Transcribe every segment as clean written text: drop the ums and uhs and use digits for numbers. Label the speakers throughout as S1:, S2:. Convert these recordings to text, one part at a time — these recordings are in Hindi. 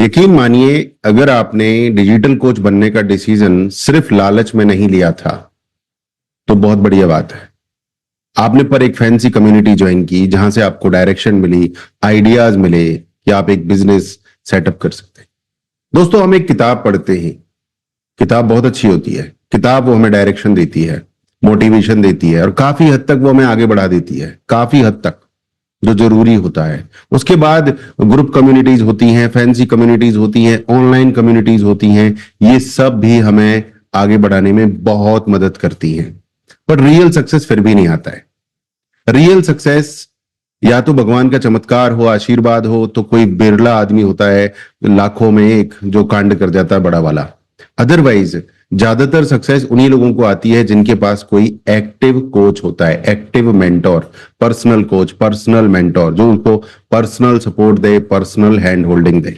S1: यकीन मानिए, अगर आपने डिजिटल कोच बनने का डिसीजन सिर्फ लालच में नहीं लिया था तो बहुत बढ़िया बात है। आपने पर एक फैंसी कम्युनिटी ज्वाइन की जहां से आपको डायरेक्शन मिली, आइडियाज मिले कि आप एक बिजनेस सेटअप कर सकते हैं। दोस्तों, हम एक किताब पढ़ते हैं, किताब बहुत अच्छी होती है। किताब वो हमें डायरेक्शन देती है, मोटिवेशन देती है और काफी हद तक वो हमें आगे बढ़ा देती है, काफी हद तक, जो जरूरी होता है। उसके बाद ग्रुप कम्युनिटीज होती हैं, फैंसी कम्युनिटीज होती हैं, ऑनलाइन कम्युनिटीज होती हैं। ये सब भी हमें आगे बढ़ाने में बहुत मदद करती हैं, पर रियल सक्सेस फिर भी नहीं आता है। रियल सक्सेस या तो भगवान का चमत्कार हो, आशीर्वाद हो, तो कोई बिरला आदमी होता है लाखों में एक जो कांड कर जाता है बड़ा वाला। अदरवाइज ज्यादातर सक्सेस उन्हीं लोगों को आती है जिनके पास कोई एक्टिव कोच होता है, active mentor, personal coach, personal mentor, जो उनको पर्सनल सपोर्ट दे, पर्सनल हैंड होल्डिंग दे।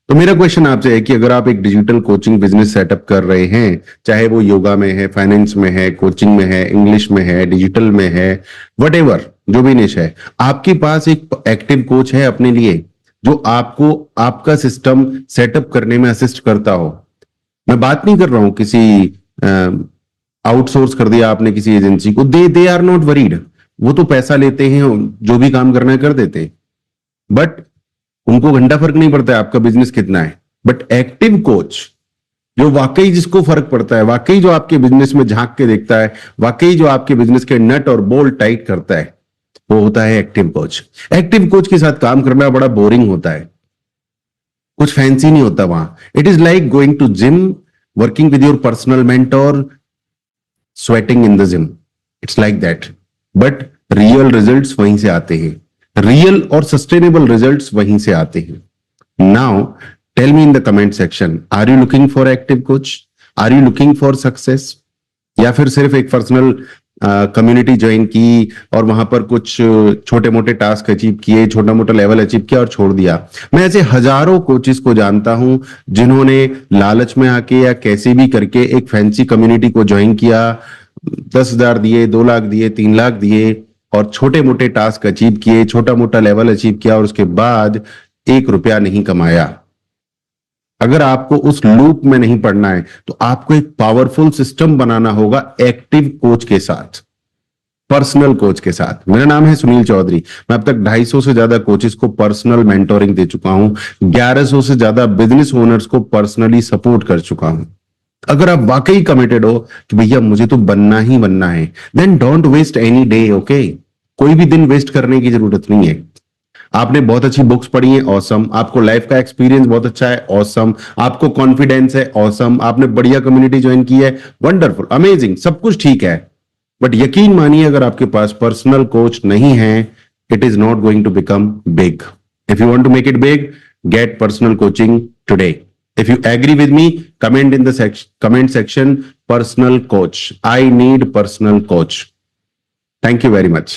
S1: तो मेरा क्वेश्चन आपसे है कि अगर आप एक डिजिटल कोचिंग बिजनेस सेटअप कर रहे हैं, चाहे वो योगा में है, फाइनेंस में है, कोचिंग में है, इंग्लिश में है, डिजिटल में है, वट जो भी निश है, आपके पास एक एक्टिव कोच है अपने लिए जो आपको आपका सिस्टम सेटअप करने में असिस्ट करता हो। मैं बात नहीं कर रहा हूं किसी आउटसोर्स कर दिया आपने किसी एजेंसी को, दे आर नॉट वरीड। वो तो पैसा लेते हैं, जो भी काम करना है कर देते हैं, बट उनको घंटा फर्क नहीं पड़ता है आपका बिजनेस कितना है। बट एक्टिव कोच जो वाकई जिसको फर्क पड़ता है, वाकई जो आपके बिजनेस में झांक के देखता है, वाकई जो आपके बिजनेस के नट और बोल्ट टाइट करता है, वो होता है एक्टिव कोच। एक्टिव कोच के साथ काम करना बड़ा बोरिंग होता है, कुछ फैंसी नहीं होता वहां। It is like going to gym, working with your personal mentor, sweating in the gym. It's like that, but real results वहीं से आते हैं, रियल और सस्टेनेबल रिजल्ट्स वहीं से आते हैं। Now tell me in the comment section, are you looking for active coach? Are you looking for success? या फिर सिर्फ एक पर्सनल कम्युनिटी ज्वाइन की और वहां पर कुछ छोटे मोटे टास्क अचीव किए, छोटा मोटा लेवल अचीव किया और छोड़ दिया। मैं ऐसे हजारों कोचेस को जानता हूं जिन्होंने लालच में आके या कैसे भी करके एक फैंसी कम्युनिटी को ज्वाइन किया, 10,000 दिए, 2 लाख दिए, 3 लाख दिए और छोटे मोटे टास्क अचीव किए, छोटा मोटा लेवल अचीव किया और उसके बाद 1 रुपया नहीं कमाया। अगर आपको उस लूप में नहीं पड़ना है तो आपको एक पावरफुल सिस्टम बनाना होगा एक्टिव कोच के साथ, पर्सनल कोच के साथ। मेरा नाम है सुनील चौधरी। मैं अब तक 250 से ज्यादा कोचेस को पर्सनल मेंटोरिंग दे चुका हूं, 1100 से ज्यादा बिजनेस ओनर्स को पर्सनली सपोर्ट कर चुका हूं। अगर आप वाकई कमिटेड हो कि भैया मुझे तो बनना ही बनना है, then don't waste any day. Okay, कोई भी दिन वेस्ट करने की जरूरत नहीं है। आपने बहुत अच्छी बुक्स पढ़ी है, ऑसम। आपको लाइफ का एक्सपीरियंस बहुत अच्छा है, ऑसम। आपको कॉन्फिडेंस है, ऑसम। आपने बढ़िया कम्युनिटी ज्वाइन की है, वंडरफुल, अमेजिंग, सब कुछ ठीक है। बट यकीन मानिए, अगर आपके पास पर्सनल कोच नहीं है, it is not going to become big. If you want to make it big, get personal coaching today. If you agree with me, comment in the comment section, personal coach. I need personal coach. Thank you very much.